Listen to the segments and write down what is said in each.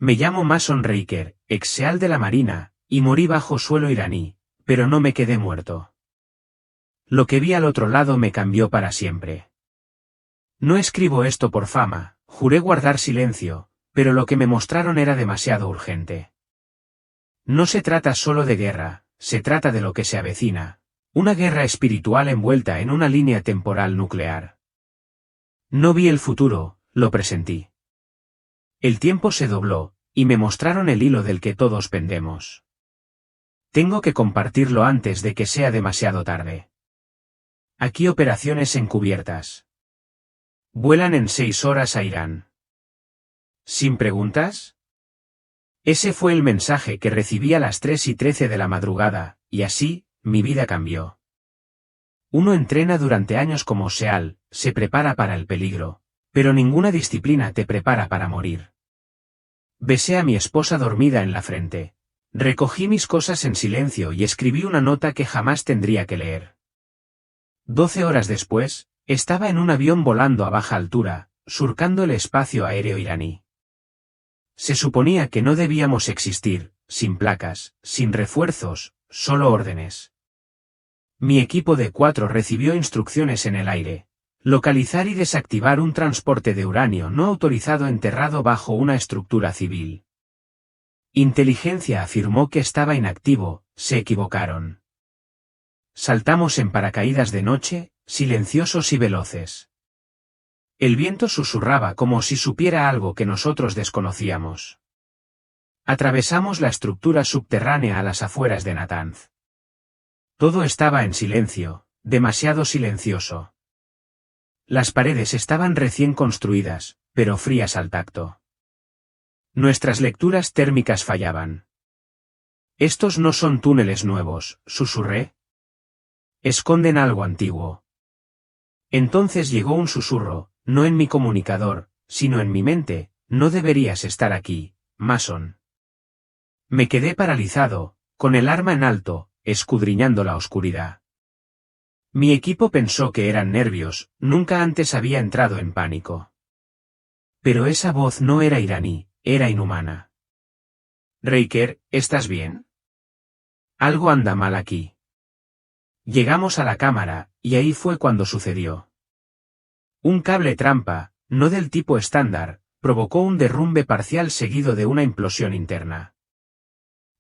Me llamo Mason Raker, ex-SEAL de la Marina, y morí bajo suelo iraní, pero no me quedé muerto. Lo que vi al otro lado me cambió para siempre. No escribo esto por fama, juré guardar silencio, pero lo que me mostraron era demasiado urgente. No se trata solo de guerra, se trata de lo que se avecina, una guerra espiritual envuelta en una línea temporal nuclear. No vi el futuro, lo presentí. El tiempo se dobló, y me mostraron el hilo del que todos pendemos. Tengo que compartirlo antes de que sea demasiado tarde. Aquí operaciones encubiertas. Vuelan en 6 horas a Irán. ¿Sin preguntas? Ese fue el mensaje que recibí a las 3:13 de la madrugada, y así, mi vida cambió. Uno entrena durante años como SEAL, se prepara para el peligro, pero ninguna disciplina te prepara para morir. Besé a mi esposa dormida en la frente. Recogí mis cosas en silencio y escribí una nota que jamás tendría que leer. 12 horas después, estaba en un avión volando a baja altura, surcando el espacio aéreo iraní. Se suponía que no debíamos existir, sin placas, sin refuerzos, solo órdenes. Mi equipo de 4 recibió instrucciones en el aire. Localizar y desactivar un transporte de uranio no autorizado enterrado bajo una estructura civil. Inteligencia afirmó que estaba inactivo, se equivocaron. Saltamos en paracaídas de noche, silenciosos y veloces. El viento susurraba como si supiera algo que nosotros desconocíamos. Atravesamos la estructura subterránea a las afueras de Natanz. Todo estaba en silencio, demasiado silencioso. Las paredes estaban recién construidas, pero frías al tacto. Nuestras lecturas térmicas fallaban. Estos no son túneles nuevos, susurré. Esconden algo antiguo. Entonces llegó un susurro, no en mi comunicador, sino en mi mente: no deberías estar aquí, Mason. Me quedé paralizado, con el arma en alto, escudriñando la oscuridad. Mi equipo pensó que eran nervios, nunca antes había entrado en pánico. Pero esa voz no era iraní, era inhumana. Raker, ¿estás bien? Algo anda mal aquí. Llegamos a la cámara, y ahí fue cuando sucedió. Un cable trampa, no del tipo estándar, provocó un derrumbe parcial seguido de una implosión interna.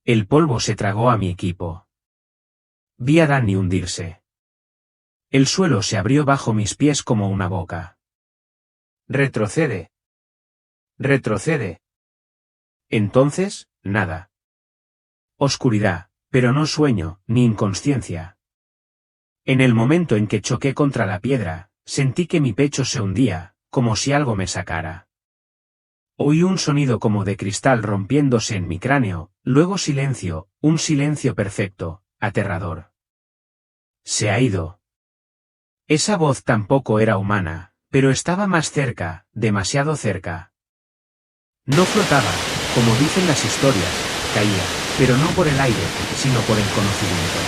El polvo se tragó a mi equipo. Vi a Danny hundirse. El suelo se abrió bajo mis pies como una boca. Retrocede. Retrocede. Entonces, nada. Oscuridad, pero no sueño, ni inconsciencia. En el momento en que choqué contra la piedra, sentí que mi pecho se hundía, como si algo me sacara. Oí un sonido como de cristal rompiéndose en mi cráneo, luego silencio, un silencio perfecto, aterrador. Se ha ido. Esa voz tampoco era humana, pero estaba más cerca, demasiado cerca. No flotaba, como dicen las historias, caía, pero no por el aire, sino por el conocimiento.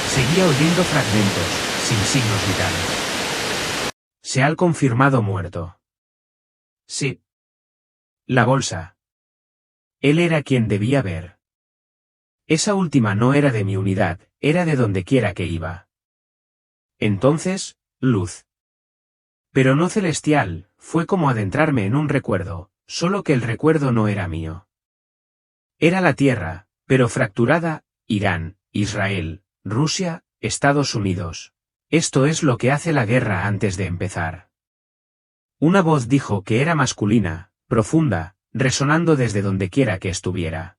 Seguía oyendo fragmentos, sin signos vitales. Se ha confirmado muerto. Sí. La bolsa. Él era quien debía ver. Esa última no era de mi unidad, era de donde quiera que iba. Entonces, luz. Pero no celestial, fue como adentrarme en un recuerdo, solo que el recuerdo no era mío. Era la Tierra, pero fracturada: Irán, Israel, Rusia, Estados Unidos. Esto es lo que hace la guerra antes de empezar. Una voz dijo que era masculina, profunda, resonando desde donde quiera que estuviera.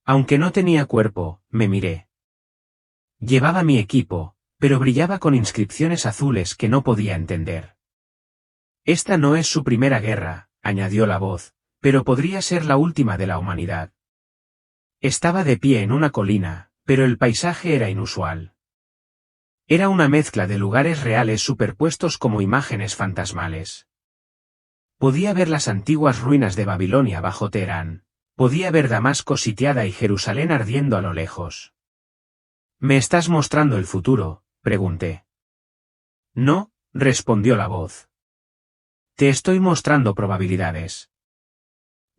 Aunque no tenía cuerpo, me miré. Llevaba mi equipo, pero brillaba con inscripciones azules que no podía entender. Esta no es su primera guerra, añadió la voz, pero podría ser la última de la humanidad. Estaba de pie en una colina, pero el paisaje era inusual. Era una mezcla de lugares reales superpuestos como imágenes fantasmales. Podía ver las antiguas ruinas de Babilonia bajo Teherán, podía ver Damasco sitiada y Jerusalén ardiendo a lo lejos. ¿Me estás mostrando el futuro?, pregunté. No, respondió la voz. Te estoy mostrando probabilidades.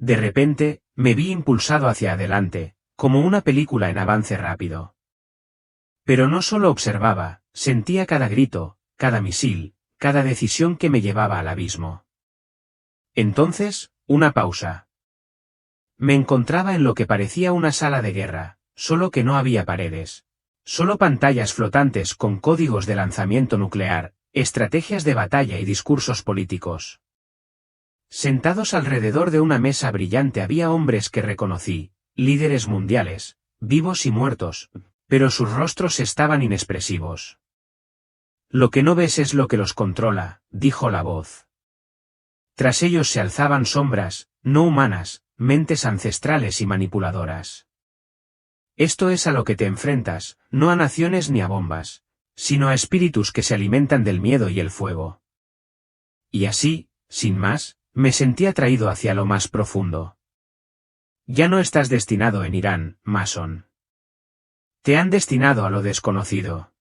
De repente, me vi impulsado hacia adelante, como una película en avance rápido. Pero no solo observaba, sentía cada grito, cada misil, cada decisión que me llevaba al abismo. Entonces, una pausa. Me encontraba en lo que parecía una sala de guerra, solo que no había paredes. Solo pantallas flotantes con códigos de lanzamiento nuclear, estrategias de batalla y discursos políticos. Sentados alrededor de una mesa brillante había hombres que reconocí, líderes mundiales, vivos y muertos, pero sus rostros estaban inexpresivos. Lo que no ves es lo que los controla, dijo la voz. Tras ellos se alzaban sombras, no humanas, mentes ancestrales y manipuladoras. Esto es a lo que te enfrentas, no a naciones ni a bombas, sino a espíritus que se alimentan del miedo y el fuego. Y así, sin más, me sentí atraído hacia lo más profundo. Ya no estás destinado en Irán, Mason. Te han destinado a lo desconocido.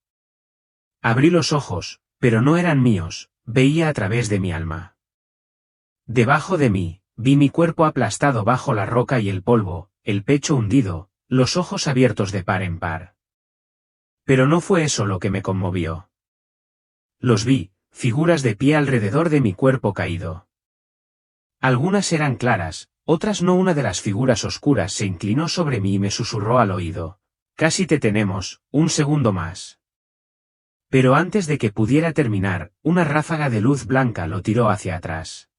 Abrí los ojos, pero no eran míos, veía a través de mi alma. Debajo de mí, vi mi cuerpo aplastado bajo la roca y el polvo, el pecho hundido, los ojos abiertos de par en par. Pero no fue eso lo que me conmovió. Los vi, figuras de pie alrededor de mi cuerpo caído. Algunas eran claras, otras no. Una de las figuras oscuras se inclinó sobre mí y me susurró al oído. Casi te tenemos, un segundo más. Pero antes de que pudiera terminar, una ráfaga de luz blanca lo tiró hacia atrás.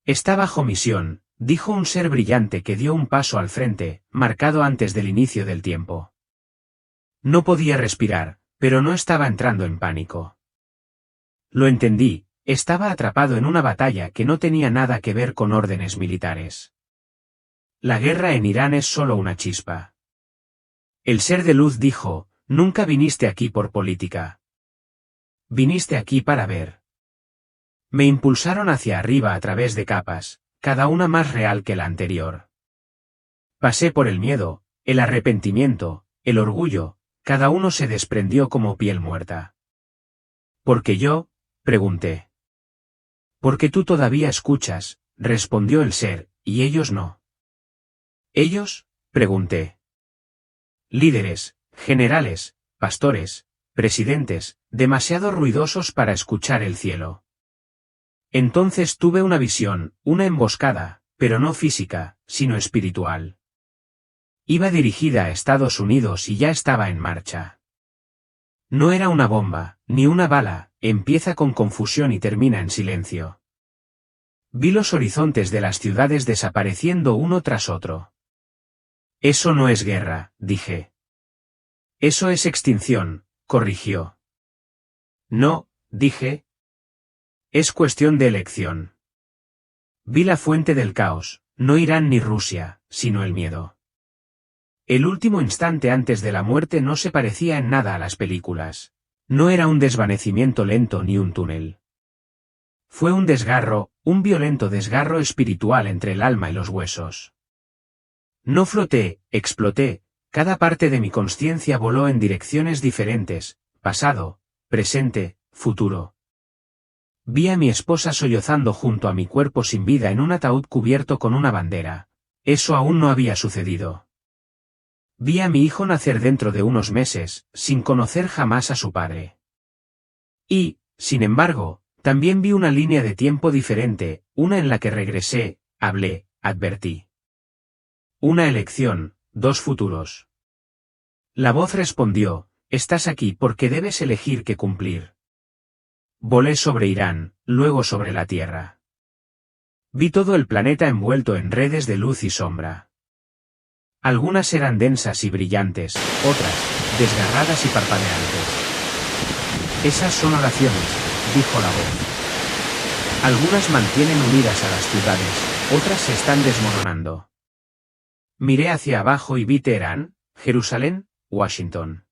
Está bajo misión, dijo un ser brillante que dio un paso al frente, marcado antes del inicio del tiempo. No podía respirar, pero no estaba entrando en pánico. Lo entendí, estaba atrapado en una batalla que no tenía nada que ver con órdenes militares. La guerra en Irán es solo una chispa. El ser de luz dijo, nunca viniste aquí por política. Viniste aquí para ver. Me impulsaron hacia arriba a través de capas, cada una más real que la anterior. Pasé por el miedo, el arrepentimiento, el orgullo, cada uno se desprendió como piel muerta. ¿Por qué yo? Pregunté. Porque tú todavía escuchas, respondió el ser, y ellos no. ¿Ellos? Pregunté. Líderes, generales, pastores, presidentes, demasiado ruidosos para escuchar el cielo. Entonces tuve una visión, una emboscada, pero no física, sino espiritual. Iba dirigida a Estados Unidos y ya estaba en marcha. No era una bomba, ni una bala, empieza con confusión y termina en silencio. Vi los horizontes de las ciudades desapareciendo uno tras otro. Eso no es guerra, dije. Eso es extinción, corrigió. No, dije. Es cuestión de elección. Vi la fuente del caos, no Irán ni Rusia, sino el miedo. El último instante antes de la muerte no se parecía en nada a las películas. No era un desvanecimiento lento ni un túnel. Fue un desgarro, un violento desgarro espiritual entre el alma y los huesos. No floté, exploté, cada parte de mi consciencia voló en direcciones diferentes, pasado, presente, futuro. Vi a mi esposa sollozando junto a mi cuerpo sin vida en un ataúd cubierto con una bandera. Eso aún no había sucedido. Vi a mi hijo nacer dentro de unos meses, sin conocer jamás a su padre. Y, sin embargo, también vi una línea de tiempo diferente, una en la que regresé, hablé, advertí. Una elección, dos futuros. La voz respondió, estás aquí porque debes elegir qué cumplir. Volé sobre Irán, luego sobre la Tierra. Vi todo el planeta envuelto en redes de luz y sombra. Algunas eran densas y brillantes, otras, desgarradas y parpadeantes. Esas son oraciones, dijo la voz. Algunas mantienen unidas a las ciudades, otras se están desmoronando. Miré hacia abajo y vi Teherán, Jerusalén, Washington.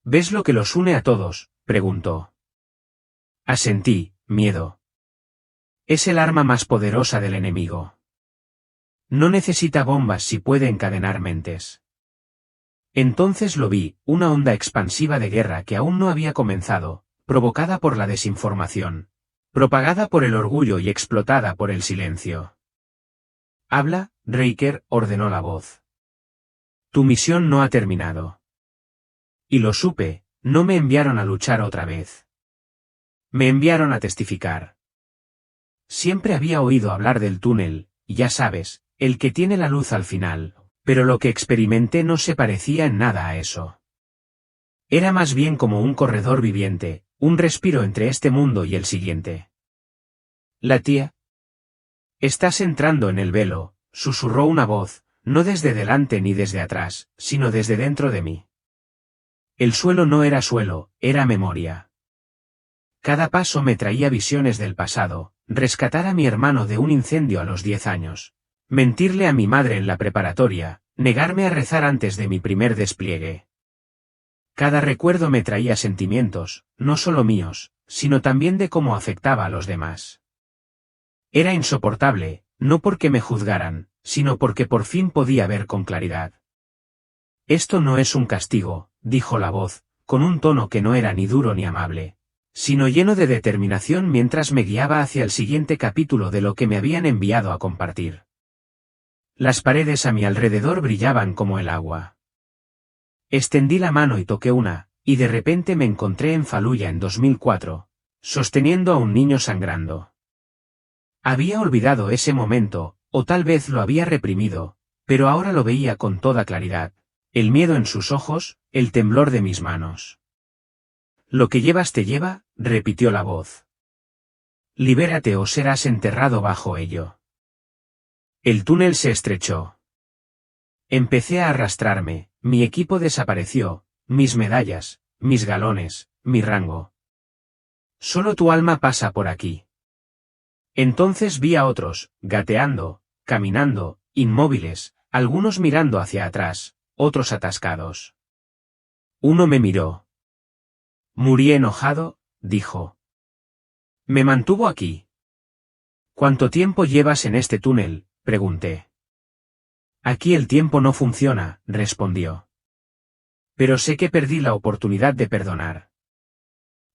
¿Ves lo que los une a todos?, preguntó. Asentí, miedo. Es el arma más poderosa del enemigo. No necesita bombas si puede encadenar mentes. Entonces lo vi, una onda expansiva de guerra que aún no había comenzado, provocada por la desinformación, propagada por el orgullo y explotada por el silencio. Habla, Riker, ordenó la voz. Tu misión no ha terminado. Y lo supe, no me enviaron a luchar otra vez. Me enviaron a testificar. Siempre había oído hablar del túnel, ya sabes, el que tiene la luz al final, pero lo que experimenté no se parecía en nada a eso. Era más bien como un corredor viviente, un respiro entre este mundo y el siguiente. La tía. Estás entrando en el velo, susurró una voz, no desde delante ni desde atrás, sino desde dentro de mí. El suelo no era suelo, era memoria. Cada paso me traía visiones del pasado, rescatar a mi hermano de un incendio a los 10 años, mentirle a mi madre en la preparatoria, negarme a rezar antes de mi primer despliegue. Cada recuerdo me traía sentimientos, no solo míos, sino también de cómo afectaba a los demás. Era insoportable, no porque me juzgaran, sino porque por fin podía ver con claridad. Esto no es un castigo, dijo la voz, con un tono que no era ni duro ni amable, sino lleno de determinación mientras me guiaba hacia el siguiente capítulo de lo que me habían enviado a compartir. Las paredes a mi alrededor brillaban como el agua. Extendí la mano y toqué una, y de repente me encontré en Faluya en 2004, sosteniendo a un niño sangrando. Había olvidado ese momento, o tal vez lo había reprimido, pero ahora lo veía con toda claridad, el miedo en sus ojos, el temblor de mis manos. Lo que llevas te lleva, repitió la voz. Libérate o serás enterrado bajo ello. El túnel se estrechó. Empecé a arrastrarme, mi equipo desapareció, mis medallas, mis galones, mi rango. Solo tu alma pasa por aquí. Entonces vi a otros, gateando, caminando, inmóviles, algunos mirando hacia atrás, otros atascados. Uno me miró. Morí enojado, dijo. Me mantuvo aquí. ¿Cuánto tiempo llevas en este túnel?, pregunté. Aquí el tiempo no funciona, respondió. Pero sé que perdí la oportunidad de perdonar.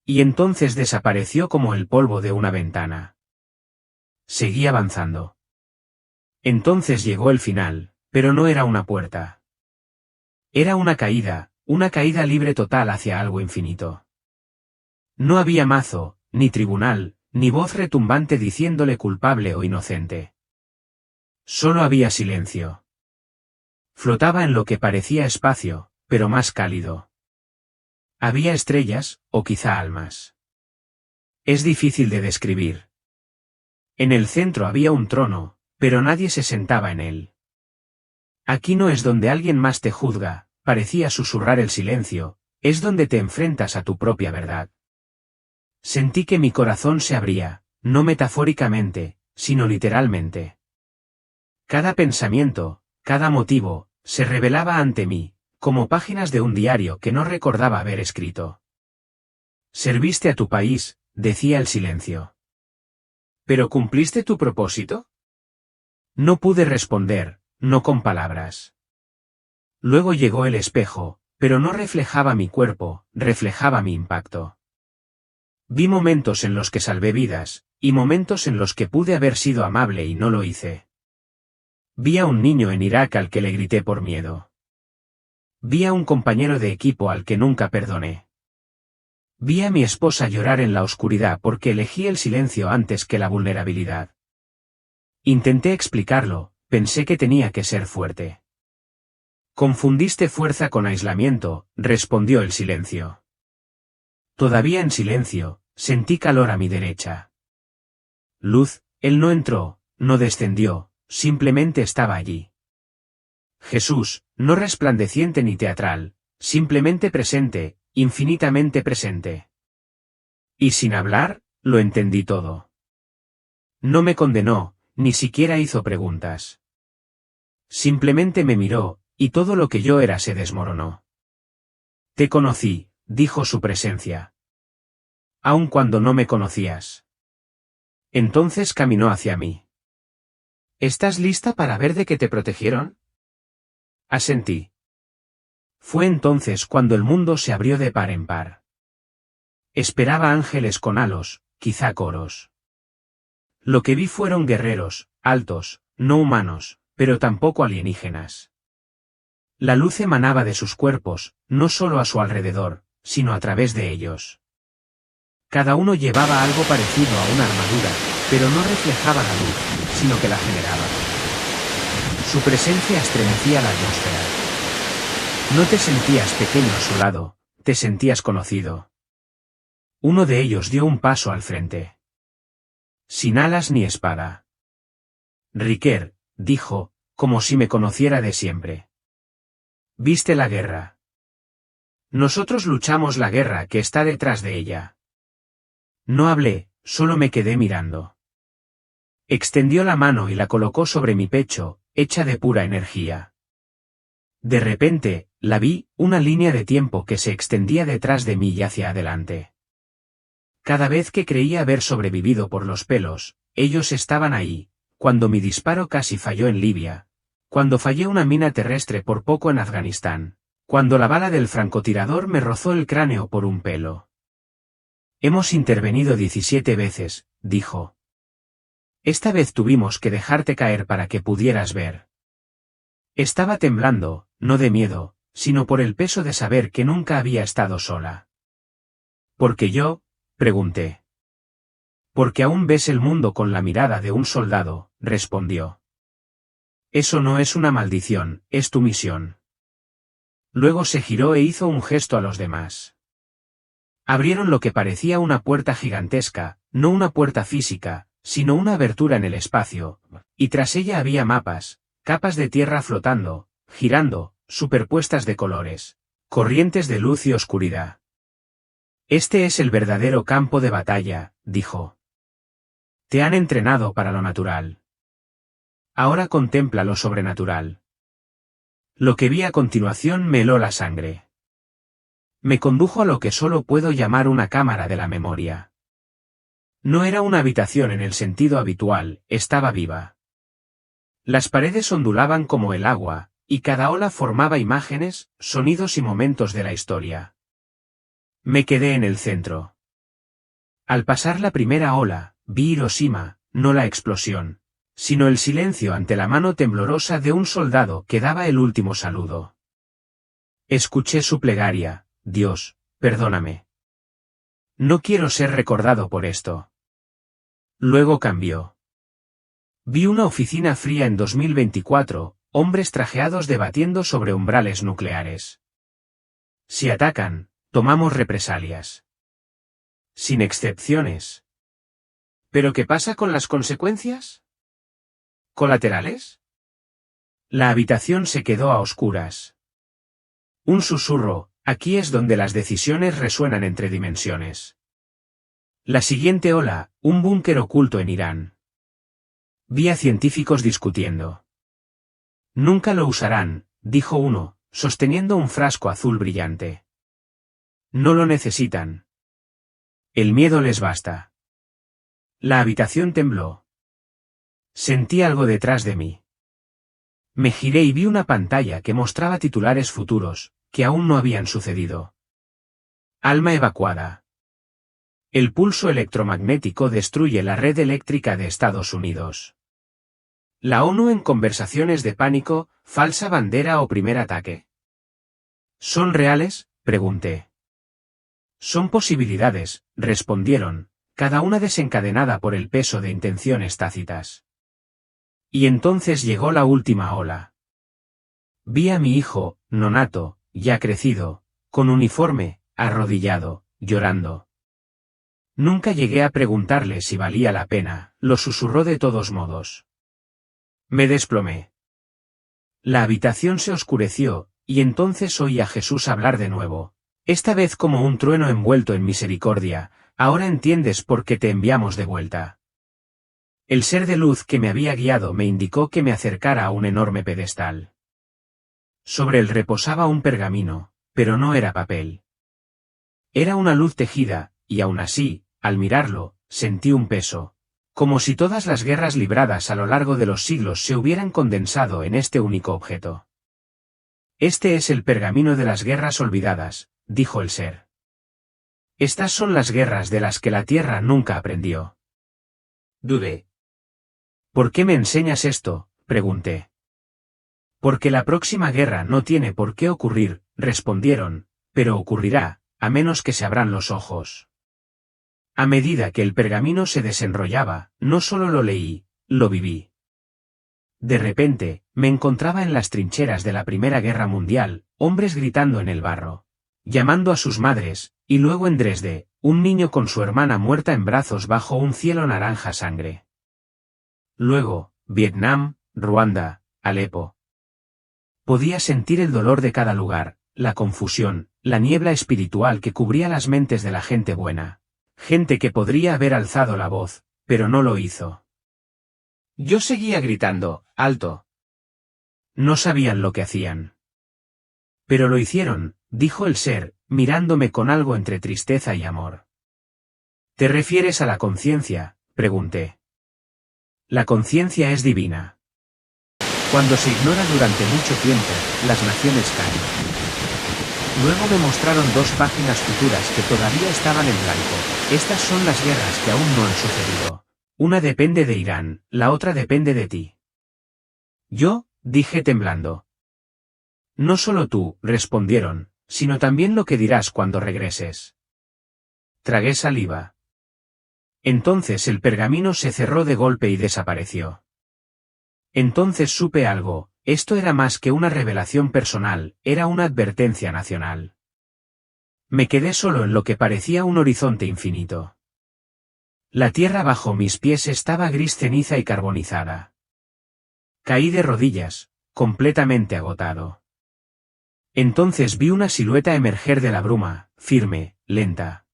Y entonces desapareció como el polvo de una ventana. Seguí avanzando. Entonces llegó el final, pero no era una puerta. Era una caída libre total hacia algo infinito. No había mazo, ni tribunal, ni voz retumbante diciéndole culpable o inocente. Solo había silencio. Flotaba en lo que parecía espacio, pero más cálido. Había estrellas, o quizá almas. Es difícil de describir. En el centro había un trono, pero nadie se sentaba en él. Aquí no es donde alguien más te juzga, parecía susurrar el silencio, es donde te enfrentas a tu propia verdad. Sentí que mi corazón se abría, no metafóricamente, sino literalmente. Cada pensamiento, cada motivo, se revelaba ante mí, como páginas de un diario que no recordaba haber escrito. Serviste a tu país, decía el silencio. ¿Pero cumpliste tu propósito? No pude responder, no con palabras. Luego llegó el espejo, pero no reflejaba mi cuerpo, reflejaba mi impacto. Vi momentos en los que salvé vidas, y momentos en los que pude haber sido amable y no lo hice. Vi a un niño en Irak al que le grité por miedo. Vi a un compañero de equipo al que nunca perdoné. Vi a mi esposa llorar en la oscuridad porque elegí el silencio antes que la vulnerabilidad. Intenté explicarlo, pensé que tenía que ser fuerte. Confundiste fuerza con aislamiento, respondió el silencio. Todavía en silencio, sentí calor a mi derecha. Luz, él no entró, no descendió, simplemente estaba allí. Jesús, no resplandeciente ni teatral, simplemente presente, infinitamente presente. Y sin hablar, lo entendí todo. No me condenó, ni siquiera hizo preguntas. Simplemente me miró, y todo lo que yo era se desmoronó. Te conocí, dijo su presencia. Aun cuando no me conocías. Entonces caminó hacia mí. ¿Estás lista para ver de qué te protegieron? Asentí. Fue entonces cuando el mundo se abrió de par en par. Esperaba ángeles con halos, quizá coros. Lo que vi fueron guerreros, altos, no humanos, pero tampoco alienígenas. La luz emanaba de sus cuerpos, no solo a su alrededor, sino a través de ellos. Cada uno llevaba algo parecido a una armadura, pero no reflejaba la luz, sino que la generaba. Su presencia estremecía la atmósfera. No te sentías pequeño a su lado, te sentías conocido. Uno de ellos dio un paso al frente. Sin alas ni espada. Riker, dijo, como si me conociera de siempre. ¿Viste la guerra? Nosotros luchamos la guerra que está detrás de ella. No hablé, solo me quedé mirando. Extendió la mano y la colocó sobre mi pecho, hecha de pura energía. De repente, la vi, una línea de tiempo que se extendía detrás de mí y hacia adelante. Cada vez que creía haber sobrevivido por los pelos, ellos estaban ahí, cuando mi disparo casi falló en Libia, cuando fallé una mina terrestre por poco en Afganistán, cuando la bala del francotirador me rozó el cráneo por un pelo. Hemos intervenido 17 veces, dijo. Esta vez tuvimos que dejarte caer para que pudieras ver. Estaba temblando, no de miedo, sino por el peso de saber que nunca había estado sola. ¿Por qué yo? Pregunté. Porque aún ves el mundo con la mirada de un soldado, respondió. Eso no es una maldición, es tu misión. Luego se giró e hizo un gesto a los demás. Abrieron lo que parecía una puerta gigantesca, no una puerta física, sino una abertura en el espacio, y tras ella había mapas, capas de tierra flotando, girando, superpuestas de colores, corrientes de luz y oscuridad. Este es el verdadero campo de batalla, dijo. Te han entrenado para lo natural. Ahora contempla lo sobrenatural. Lo que vi a continuación me heló la sangre. Me condujo a lo que solo puedo llamar una cámara de la memoria. No era una habitación en el sentido habitual, estaba viva. Las paredes ondulaban como el agua, y cada ola formaba imágenes, sonidos y momentos de la historia. Me quedé en el centro. Al pasar la primera ola, vi Hiroshima, no la explosión, sino el silencio ante la mano temblorosa de un soldado que daba el último saludo. Escuché su plegaria, Dios, perdóname. No quiero ser recordado por esto. Luego cambió. Vi una oficina fría en 2024, hombres trajeados debatiendo sobre umbrales nucleares. Si atacan, tomamos represalias. Sin excepciones. ¿Pero qué pasa con las consecuencias? ¿Colaterales? La habitación se quedó a oscuras. Un susurro, aquí es donde las decisiones resuenan entre dimensiones. La siguiente ola, un búnker oculto en Irán. Vi a científicos discutiendo. Nunca lo usarán, dijo uno, sosteniendo un frasco azul brillante. No lo necesitan. El miedo les basta. La habitación tembló. Sentí algo detrás de mí. Me giré y vi una pantalla que mostraba titulares futuros, que aún no habían sucedido. Alma evacuada. El pulso electromagnético destruye la red eléctrica de Estados Unidos. La ONU en conversaciones de pánico, falsa bandera o primer ataque. ¿Son reales?, pregunté. Son posibilidades, respondieron, cada una desencadenada por el peso de intenciones tácitas. Y entonces llegó la última ola. Vi a mi hijo, nonato, ya crecido, con uniforme, arrodillado, llorando. Nunca llegué a preguntarle si valía la pena, lo susurró de todos modos. Me desplomé. La habitación se oscureció, y entonces oí a Jesús hablar de nuevo, esta vez como un trueno envuelto en misericordia, ahora entiendes por qué te enviamos de vuelta. El ser de luz que me había guiado me indicó que me acercara a un enorme pedestal. Sobre él reposaba un pergamino, pero no era papel. Era una luz tejida, y aún así, al mirarlo, sentí un peso, como si todas las guerras libradas a lo largo de los siglos se hubieran condensado en este único objeto. Este es el pergamino de las guerras olvidadas, dijo el ser. Estas son las guerras de las que la Tierra nunca aprendió. Dudé. ¿Por qué me enseñas esto, pregunté. Porque la próxima guerra no tiene por qué ocurrir, respondieron, pero ocurrirá, a menos que se abran los ojos. A medida que el pergamino se desenrollaba, no solo lo leí, lo viví. De repente, me encontraba en las trincheras de la Primera Guerra Mundial, hombres gritando en el barro, llamando a sus madres, y luego en Dresde, un niño con su hermana muerta en brazos bajo un cielo naranja sangre. Luego, Vietnam, Ruanda, Alepo. Podía sentir el dolor de cada lugar, la confusión, la niebla espiritual que cubría las mentes de la gente buena. Gente que podría haber alzado la voz, pero no lo hizo. Yo seguía gritando, alto. No sabían lo que hacían. Pero lo hicieron, dijo el ser, mirándome con algo entre tristeza y amor. ¿Te refieres a la conciencia?, pregunté. La conciencia es divina. Cuando se ignora durante mucho tiempo, las naciones caen. Luego me mostraron 2 páginas futuras que todavía estaban en blanco. Estas son las guerras que aún no han sucedido. Una depende de Irán, la otra depende de ti. Yo, dije temblando. No solo tú, respondieron, sino también lo que dirás cuando regreses. Tragué saliva. Entonces el pergamino se cerró de golpe y desapareció. Entonces supe algo, esto era más que una revelación personal, era una advertencia nacional. Me quedé solo en lo que parecía un horizonte infinito. La tierra bajo mis pies estaba gris ceniza y carbonizada. Caí de rodillas, completamente agotado. Entonces vi una silueta emerger de la bruma, firme, lenta.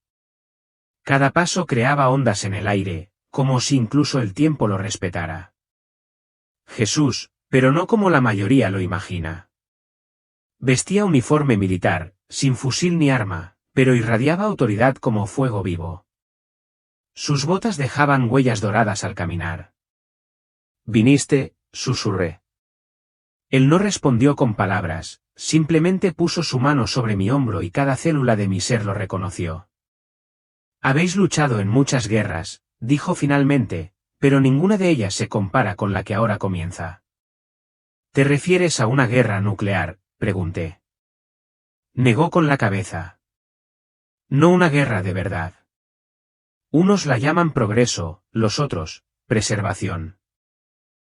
Cada paso creaba ondas en el aire, como si incluso el tiempo lo respetara. Jesús, pero no como la mayoría lo imagina. Vestía uniforme militar, sin fusil ni arma, pero irradiaba autoridad como fuego vivo. Sus botas dejaban huellas doradas al caminar. «Viniste», susurré. Él no respondió con palabras, simplemente puso su mano sobre mi hombro y cada célula de mi ser lo reconoció. «Habéis luchado en muchas guerras», dijo finalmente, «pero ninguna de ellas se compara con la que ahora comienza». «¿Te refieres a una guerra nuclear?», pregunté. Negó con la cabeza. «No una guerra de verdad. Unos la llaman progreso, los otros, preservación.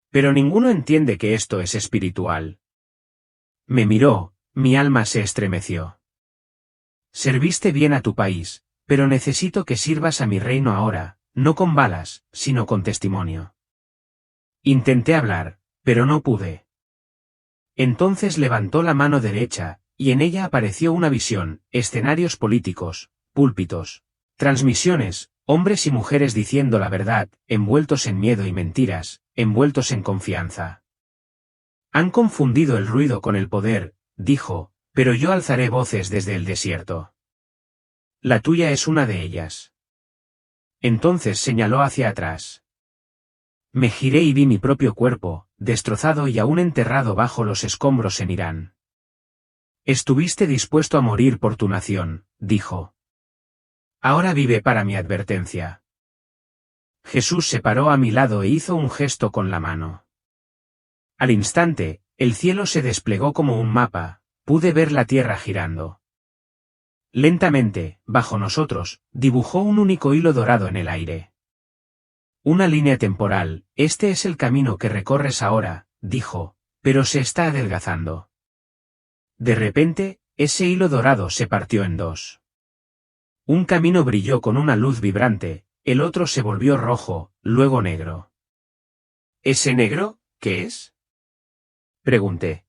Pero ninguno entiende que esto es espiritual». Me miró, mi alma se estremeció. «Serviste bien a tu país, pero necesito que sirvas a mi reino ahora, no con balas, sino con testimonio». Intenté hablar, pero no pude. Entonces levantó la mano derecha, y en ella apareció una visión, escenarios políticos, púlpitos, transmisiones, hombres y mujeres diciendo la verdad, envueltos en miedo y mentiras, envueltos en confianza. «Han confundido el ruido con el poder», dijo, «pero yo alzaré voces desde el desierto. La tuya es una de ellas». Entonces señaló hacia atrás. Me giré y vi mi propio cuerpo, destrozado y aún enterrado bajo los escombros en Irán. «Estuviste dispuesto a morir por tu nación», dijo. «Ahora vive para mi advertencia». Jesús se paró a mi lado e hizo un gesto con la mano. Al instante, el cielo se desplegó como un mapa, pude ver la tierra girando. Lentamente, bajo nosotros, dibujó un único hilo dorado en el aire. «Una línea temporal, este es el camino que recorres ahora», dijo, «pero se está adelgazando». De repente, ese hilo dorado se partió en 2. Un camino brilló con una luz vibrante, el otro se volvió rojo, luego negro. «¿Ese negro, qué es?», pregunté.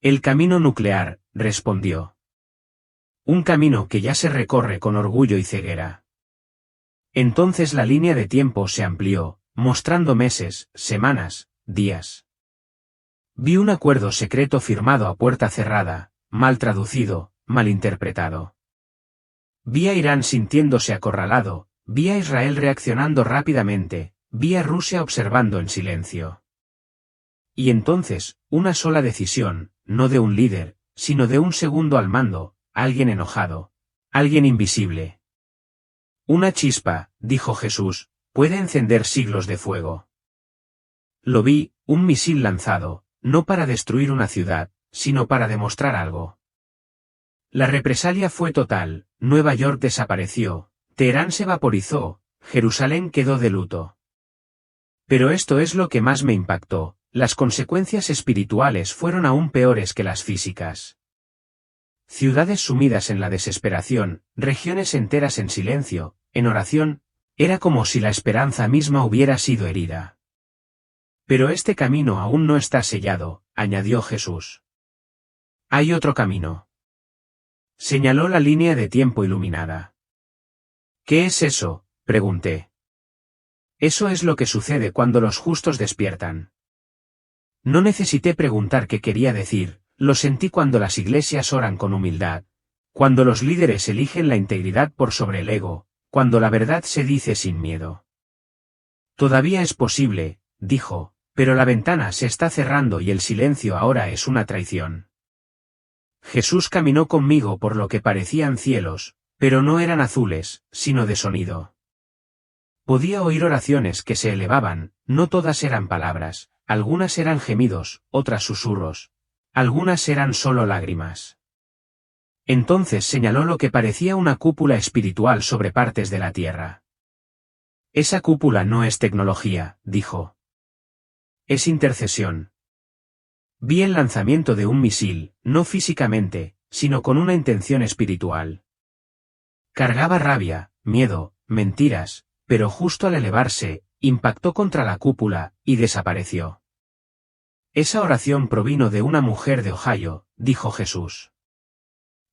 «El camino nuclear», respondió. «Un camino que ya se recorre con orgullo y ceguera». Entonces la línea de tiempo se amplió, mostrando meses, semanas, días. Vi un acuerdo secreto firmado a puerta cerrada, mal traducido, mal interpretado. Vi a Irán sintiéndose acorralado, vi a Israel reaccionando rápidamente, vi a Rusia observando en silencio. Y entonces, una sola decisión, no de un líder, sino de un segundo al mando, alguien enojado, alguien invisible. «Una chispa», dijo Jesús, «puede encender siglos de fuego». Lo vi, un misil lanzado, no para destruir una ciudad, sino para demostrar algo. La represalia fue total, Nueva York desapareció, Teherán se vaporizó, Jerusalén quedó de luto. Pero esto es lo que más me impactó, las consecuencias espirituales fueron aún peores que las físicas. Ciudades sumidas en la desesperación, regiones enteras en silencio, en oración, era como si la esperanza misma hubiera sido herida. Pero este camino aún no está sellado, añadió Jesús. Hay otro camino. Señaló la línea de tiempo iluminada. ¿Qué es eso?, pregunté. Eso es lo que sucede cuando los justos despiertan. No necesité preguntar qué quería decir, lo sentí cuando las iglesias oran con humildad, cuando los líderes eligen la integridad por sobre el ego, cuando la verdad se dice sin miedo. Todavía es posible, dijo, pero la ventana se está cerrando y el silencio ahora es una traición. Jesús caminó conmigo por lo que parecían cielos, pero no eran azules, sino de sonido. Podía oír oraciones que se elevaban, no todas eran palabras, algunas eran gemidos, otras susurros, algunas eran solo lágrimas. Entonces señaló lo que parecía una cúpula espiritual sobre partes de la tierra. Esa cúpula no es tecnología, dijo. Es intercesión. Vi el lanzamiento de un misil, no físicamente, sino con una intención espiritual. Cargaba rabia, miedo, mentiras, pero justo al elevarse, impactó contra la cúpula, y desapareció. Esa oración provino de una mujer de Ohio, dijo Jesús.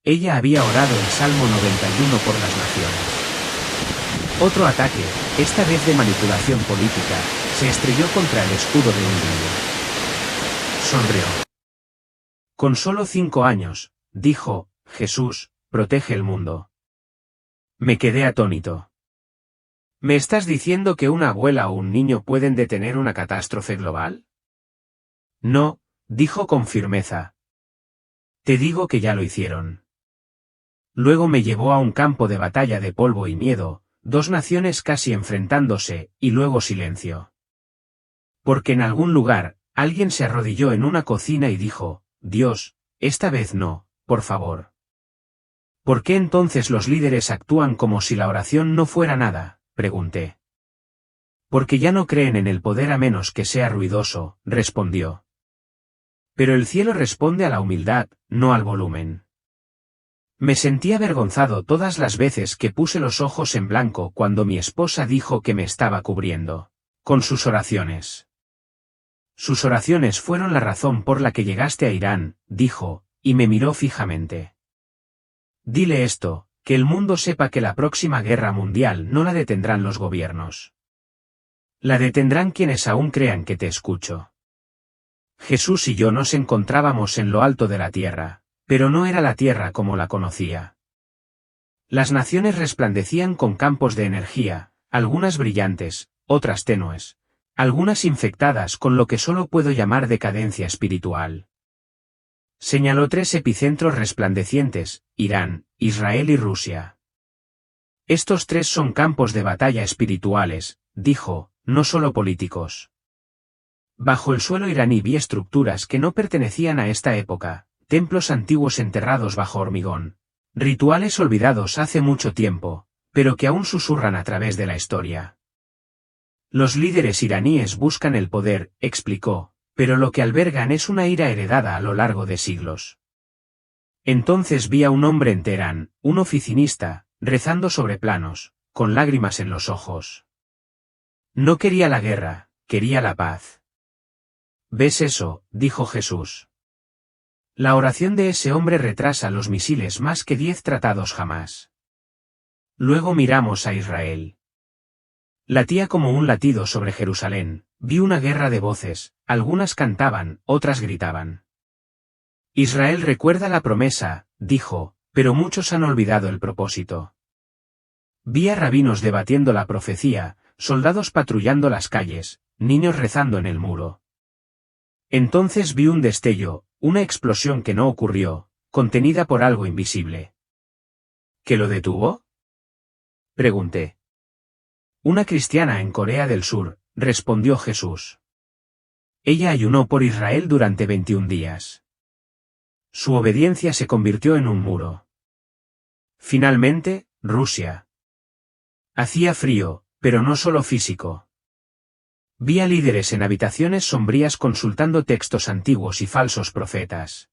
Ella había orado el Salmo 91 por las naciones. Otro ataque, esta vez de manipulación política, se estrelló contra el escudo de un niño. Sonrió. Con solo 5 años, dijo, Jesús, protege el mundo. Me quedé atónito. ¿Me estás diciendo que una abuela o un niño pueden detener una catástrofe global? No, dijo con firmeza. Te digo que ya lo hicieron. Luego me llevó a un campo de batalla de polvo y miedo, 2 naciones casi enfrentándose, y luego silencio. Porque en algún lugar, alguien se arrodilló en una cocina y dijo, Dios, esta vez no, por favor. ¿Por qué entonces los líderes actúan como si la oración no fuera nada?, pregunté. Porque ya no creen en el poder a menos que sea ruidoso, respondió. Pero el cielo responde a la humildad, no al volumen. Me sentí avergonzado todas las veces que puse los ojos en blanco cuando mi esposa dijo que me estaba cubriendo, con sus oraciones. Sus oraciones fueron la razón por la que llegaste a Irán, dijo, y me miró fijamente. Dile esto, que el mundo sepa que la próxima guerra mundial no la detendrán los gobiernos. La detendrán quienes aún crean que te escucho. Jesús y yo nos encontrábamos en lo alto de la tierra, pero no era la tierra como la conocía. Las naciones resplandecían con campos de energía, algunas brillantes, otras tenues, algunas infectadas con lo que solo puedo llamar decadencia espiritual. Señaló 3 epicentros resplandecientes, Irán, Israel y Rusia. Estos 3 son campos de batalla espirituales, dijo, no solo políticos. Bajo el suelo iraní vi estructuras que no pertenecían a esta época, templos antiguos enterrados bajo hormigón, rituales olvidados hace mucho tiempo, pero que aún susurran a través de la historia. Los líderes iraníes buscan el poder, explicó, pero lo que albergan es una ira heredada a lo largo de siglos. Entonces vi a un hombre en Teherán, un oficinista, rezando sobre planos, con lágrimas en los ojos. No quería la guerra, quería la paz. ¿Ves eso?, dijo Jesús. La oración de ese hombre retrasa los misiles más que 10 tratados jamás. Luego miramos a Israel. Latía como un latido sobre Jerusalén, vi una guerra de voces, algunas cantaban, otras gritaban. Israel recuerda la promesa, dijo, pero muchos han olvidado el propósito. Vi a rabinos debatiendo la profecía, soldados patrullando las calles, niños rezando en el muro. Entonces vi un destello, una explosión que no ocurrió, contenida por algo invisible. ¿Qué lo detuvo?, pregunté. Una cristiana en Corea del Sur, respondió Jesús. Ella ayunó por Israel durante 21 días. Su obediencia se convirtió en un muro. Finalmente, Rusia. Hacía frío, pero no solo físico. Vi a líderes en habitaciones sombrías consultando textos antiguos y falsos profetas.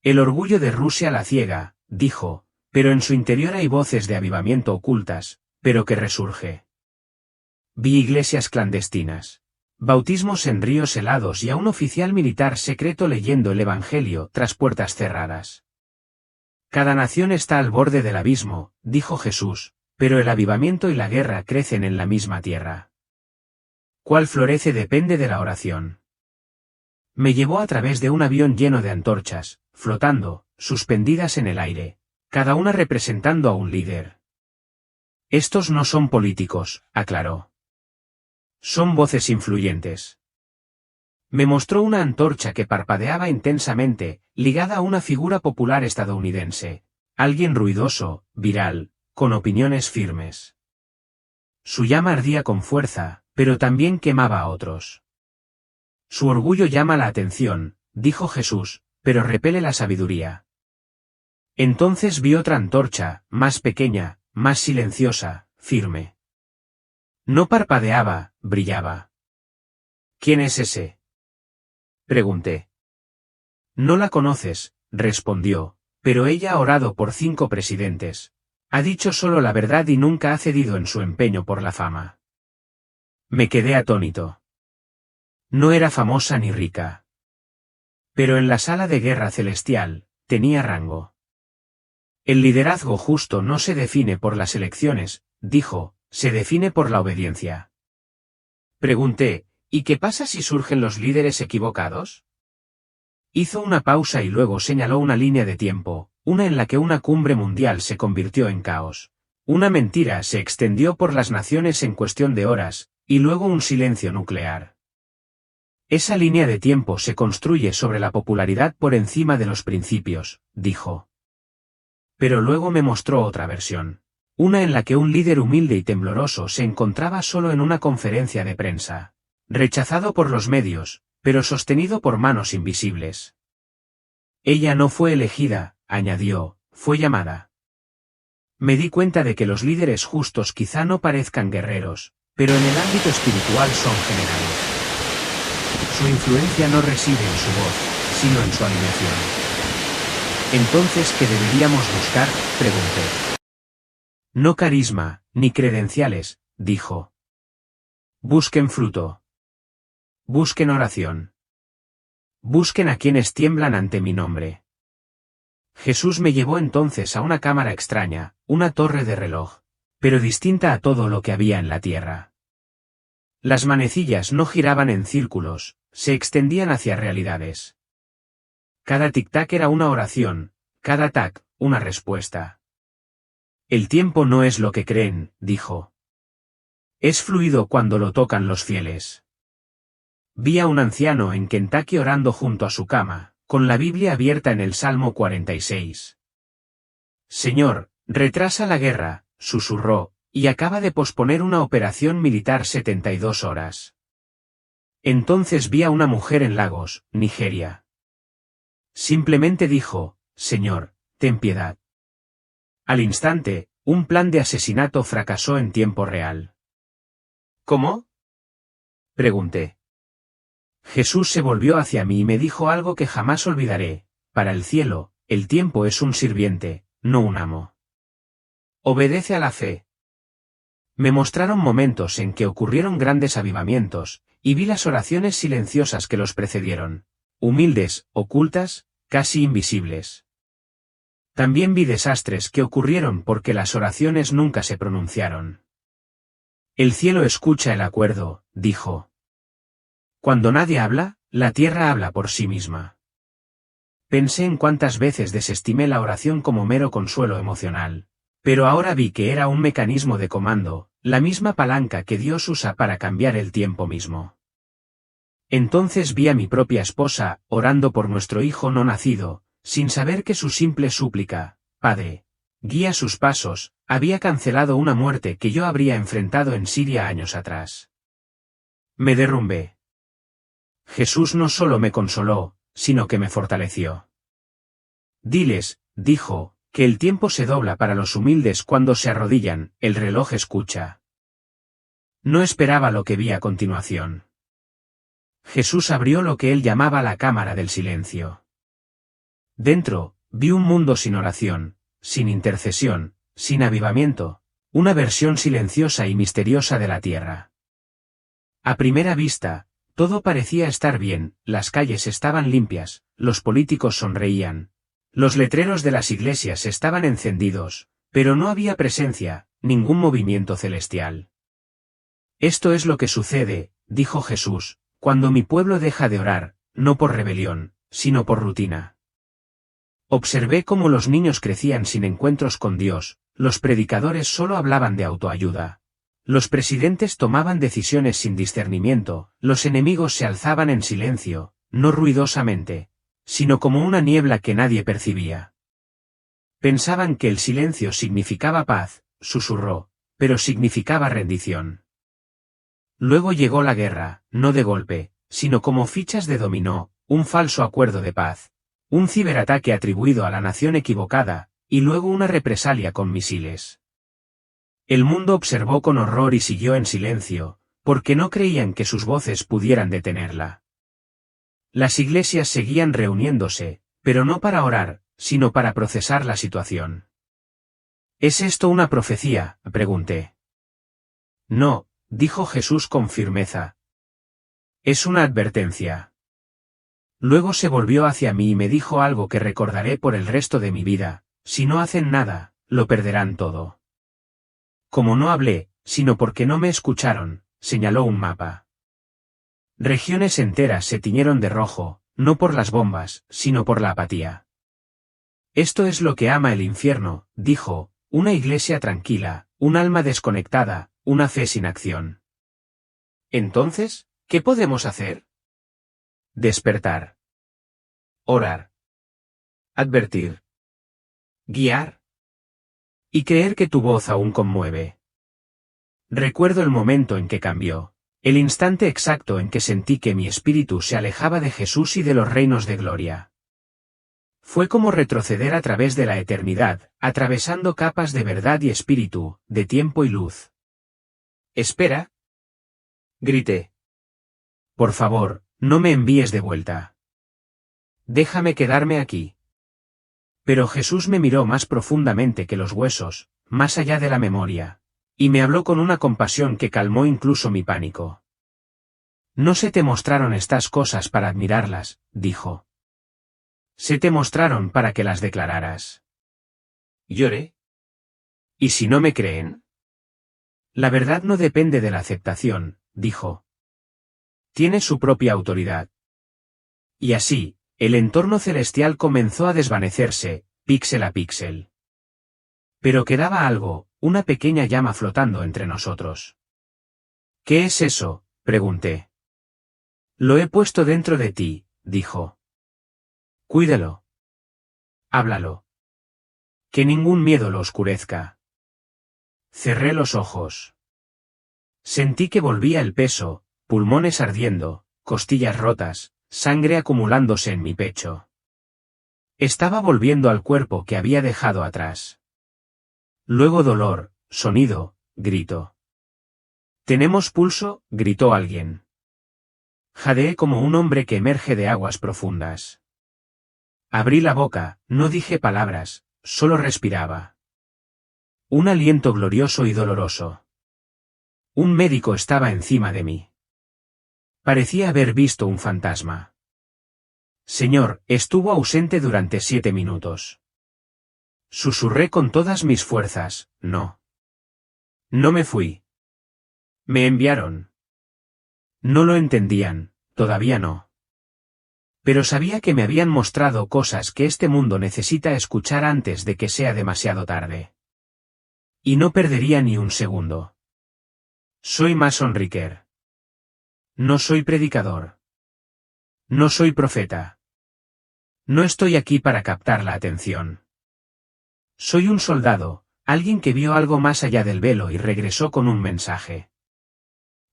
El orgullo de Rusia la ciega, dijo, pero en su interior hay voces de avivamiento ocultas, pero que resurge. Vi iglesias clandestinas, bautismos en ríos helados y a un oficial militar secreto leyendo el Evangelio tras puertas cerradas. Cada nación está al borde del abismo, dijo Jesús, pero el avivamiento y la guerra crecen en la misma tierra. Cuál florece depende de la oración. Me llevó a través de un avión lleno de antorchas, flotando, suspendidas en el aire, cada una representando a un líder. Estos no son políticos, aclaró. Son voces influyentes. Me mostró una antorcha que parpadeaba intensamente, ligada a una figura popular estadounidense, alguien ruidoso, viral, con opiniones firmes. Su llama ardía con fuerza, pero también quemaba a otros. Su orgullo llama la atención, dijo Jesús, pero repele la sabiduría. Entonces vi otra antorcha, más pequeña, más silenciosa, firme. No parpadeaba, brillaba. ¿Quién es ese? Pregunté. No la conoces, respondió, pero ella ha orado por 5 presidentes. Ha dicho solo la verdad y nunca ha cedido en su empeño por la fama. Me quedé atónito. No era famosa ni rica. Pero en la sala de guerra celestial, tenía rango. El liderazgo justo no se define por las elecciones, dijo, se define por la obediencia. Pregunté, ¿y qué pasa si surgen los líderes equivocados? Hizo una pausa y luego señaló una línea de tiempo, una en la que una cumbre mundial se convirtió en caos. Una mentira se extendió por las naciones en cuestión de horas, y luego un silencio nuclear. Esa línea de tiempo se construye sobre la popularidad por encima de los principios, dijo. Pero luego me mostró otra versión. Una en la que un líder humilde y tembloroso se encontraba solo en una conferencia de prensa. Rechazado por los medios, pero sostenido por manos invisibles. Ella no fue elegida, añadió, fue llamada. Me di cuenta de que los líderes justos quizá no parezcan guerreros, pero en el ámbito espiritual son generales. Su influencia no reside en su voz, sino en su alineación. Entonces, ¿qué deberíamos buscar?, pregunté. No carisma, ni credenciales, dijo. Busquen fruto. Busquen oración. Busquen a quienes tiemblan ante mi nombre. Jesús me llevó entonces a una cámara extraña, una torre de reloj, pero distinta a todo lo que había en la tierra. Las manecillas no giraban en círculos, se extendían hacia realidades. Cada tic-tac era una oración, cada tac, una respuesta. El tiempo no es lo que creen, dijo. Es fluido cuando lo tocan los fieles. Vi a un anciano en Kentucky orando junto a su cama, con la Biblia abierta en el Salmo 46. Señor, retrasa la guerra, susurró, y acaba de posponer una operación militar 72 horas. Entonces vi a una mujer en Lagos, Nigeria. Simplemente dijo, Señor, ten piedad. Al instante, un plan de asesinato fracasó en tiempo real. ¿Cómo?, pregunté. Jesús se volvió hacia mí y me dijo algo que jamás olvidaré: para el cielo, el tiempo es un sirviente, no un amo. Obedece a la fe. Me mostraron momentos en que ocurrieron grandes avivamientos, y vi las oraciones silenciosas que los precedieron, humildes, ocultas, casi invisibles. También vi desastres que ocurrieron porque las oraciones nunca se pronunciaron. El cielo escucha el acuerdo, dijo. Cuando nadie habla, la tierra habla por sí misma. Pensé en cuántas veces desestimé la oración como mero consuelo emocional, pero ahora vi que era un mecanismo de comando, la misma palanca que Dios usa para cambiar el tiempo mismo. Entonces vi a mi propia esposa, orando por nuestro hijo no nacido, sin saber que su simple súplica, Padre, guía sus pasos, había cancelado una muerte que yo habría enfrentado en Siria años atrás. Me derrumbé. Jesús no solo me consoló, sino que me fortaleció. Diles, dijo, que el tiempo se dobla para los humildes cuando se arrodillan, el reloj escucha. No esperaba lo que vi a continuación. Jesús abrió lo que él llamaba la cámara del silencio. Dentro, vi un mundo sin oración, sin intercesión, sin avivamiento, una versión silenciosa y misteriosa de la tierra. A primera vista, todo parecía estar bien, las calles estaban limpias, los políticos sonreían. Los letreros de las iglesias estaban encendidos, pero no había presencia, ningún movimiento celestial. Esto es lo que sucede, dijo Jesús, cuando mi pueblo deja de orar, no por rebelión, sino por rutina. Observé cómo los niños crecían sin encuentros con Dios, los predicadores solo hablaban de autoayuda. Los presidentes tomaban decisiones sin discernimiento, los enemigos se alzaban en silencio, no ruidosamente, sino como una niebla que nadie percibía. Pensaban que el silencio significaba paz, susurró, pero significaba rendición. Luego llegó la guerra, no de golpe, sino como fichas de dominó, un falso acuerdo de paz, un ciberataque atribuido a la nación equivocada, y luego una represalia con misiles. El mundo observó con horror y siguió en silencio, porque no creían que sus voces pudieran detenerla. Las iglesias seguían reuniéndose, pero no para orar, sino para procesar la situación. ¿Es esto una profecía?, pregunté. No, dijo Jesús con firmeza. Es una advertencia. Luego se volvió hacia mí y me dijo algo que recordaré por el resto de mi vida: si no hacen nada, lo perderán todo. Como no hablé, sino porque no me escucharon, señaló un mapa. Regiones enteras se tiñeron de rojo, no por las bombas, sino por la apatía. Esto es lo que ama el infierno, dijo, una iglesia tranquila, un alma desconectada, una fe sin acción. Entonces, ¿qué podemos hacer? Despertar. Orar. Advertir. Guiar. Y creer que tu voz aún conmueve. Recuerdo el momento en que cambió, el instante exacto en que sentí que mi espíritu se alejaba de Jesús y de los reinos de gloria. Fue como retroceder a través de la eternidad, atravesando capas de verdad y espíritu, de tiempo y luz. «¡Espera!», grité. «Por favor, no me envíes de vuelta. Déjame quedarme aquí». Pero Jesús me miró más profundamente que los huesos, más allá de la memoria, y me habló con una compasión que calmó incluso mi pánico. «No se te mostraron estas cosas para admirarlas», dijo. «Se te mostraron para que las declararas». Lloré. ¿Y si no me creen? La verdad no depende de la aceptación, dijo. Tiene su propia autoridad. Y así, el entorno celestial comenzó a desvanecerse, píxel a píxel. Pero quedaba algo, una pequeña llama flotando entre nosotros. ¿Qué es eso?, pregunté. Lo he puesto dentro de ti, dijo. Cuídalo. Háblalo. Que ningún miedo lo oscurezca. Cerré los ojos. Sentí que volvía el peso, pulmones ardiendo, costillas rotas, sangre acumulándose en mi pecho. Estaba volviendo al cuerpo que había dejado atrás. Luego dolor, sonido, grito. ¿Tenemos pulso?, gritó alguien. Jadeé como un hombre que emerge de aguas profundas. Abrí la boca, no dije palabras, solo respiraba. Un aliento glorioso y doloroso. Un médico estaba encima de mí. Parecía haber visto un fantasma. Señor, estuvo ausente durante 7 minutos. Susurré con todas mis fuerzas, no. No me fui. Me enviaron. No lo entendían, todavía no. Pero sabía que me habían mostrado cosas que este mundo necesita escuchar antes de que sea demasiado tarde. Y no perdería ni un segundo. Soy Mason Riker. No soy predicador. No soy profeta. No estoy aquí para captar la atención. Soy un soldado, alguien que vio algo más allá del velo y regresó con un mensaje.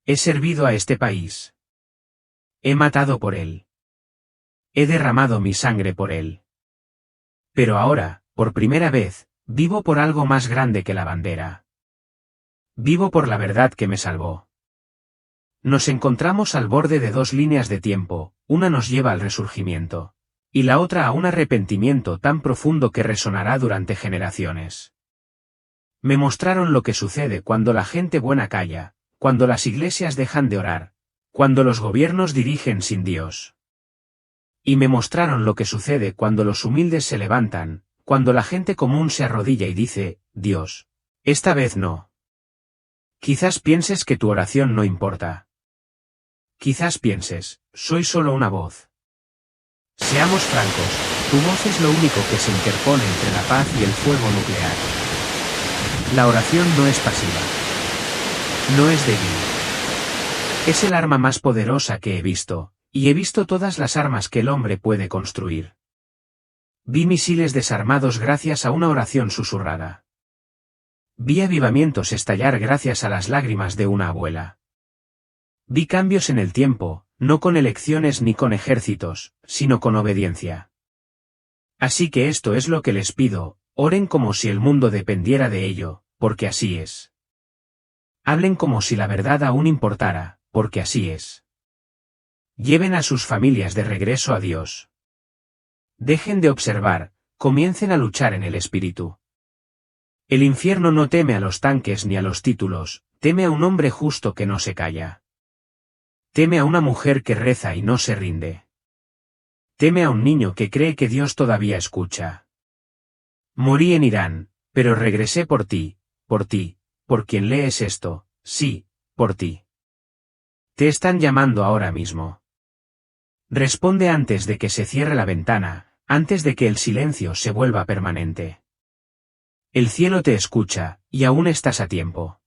He servido a este país. He matado por él. He derramado mi sangre por él. Pero ahora, por primera vez, vivo por algo más grande que la bandera. Vivo por la verdad que me salvó. Nos encontramos al borde de dos líneas de tiempo, una nos lleva al resurgimiento, y la otra a un arrepentimiento tan profundo que resonará durante generaciones. Me mostraron lo que sucede cuando la gente buena calla, cuando las iglesias dejan de orar, cuando los gobiernos dirigen sin Dios. Y me mostraron lo que sucede cuando los humildes se levantan, cuando la gente común se arrodilla y dice, Dios, esta vez no. Quizás pienses que tu oración no importa. Quizás pienses, soy solo una voz. Seamos francos, tu voz es lo único que se interpone entre la paz y el fuego nuclear. La oración no es pasiva. No es débil. Es el arma más poderosa que he visto, y he visto todas las armas que el hombre puede construir. Vi misiles desarmados gracias a una oración susurrada. Vi avivamientos estallar gracias a las lágrimas de una abuela. Vi cambios en el tiempo, no con elecciones ni con ejércitos, sino con obediencia. Así que esto es lo que les pido, oren como si el mundo dependiera de ello, porque así es. Hablen como si la verdad aún importara, porque así es. Lleven a sus familias de regreso a Dios. Dejen de observar, comiencen a luchar en el espíritu. El infierno no teme a los tanques ni a los títulos, teme a un hombre justo que no se calla. Teme a una mujer que reza y no se rinde. Teme a un niño que cree que Dios todavía escucha. Morí en Irán, pero regresé por ti, por quien lees esto, sí, por ti. Te están llamando ahora mismo. Responde antes de que se cierre la ventana, antes de que el silencio se vuelva permanente. El cielo te escucha, y aún estás a tiempo.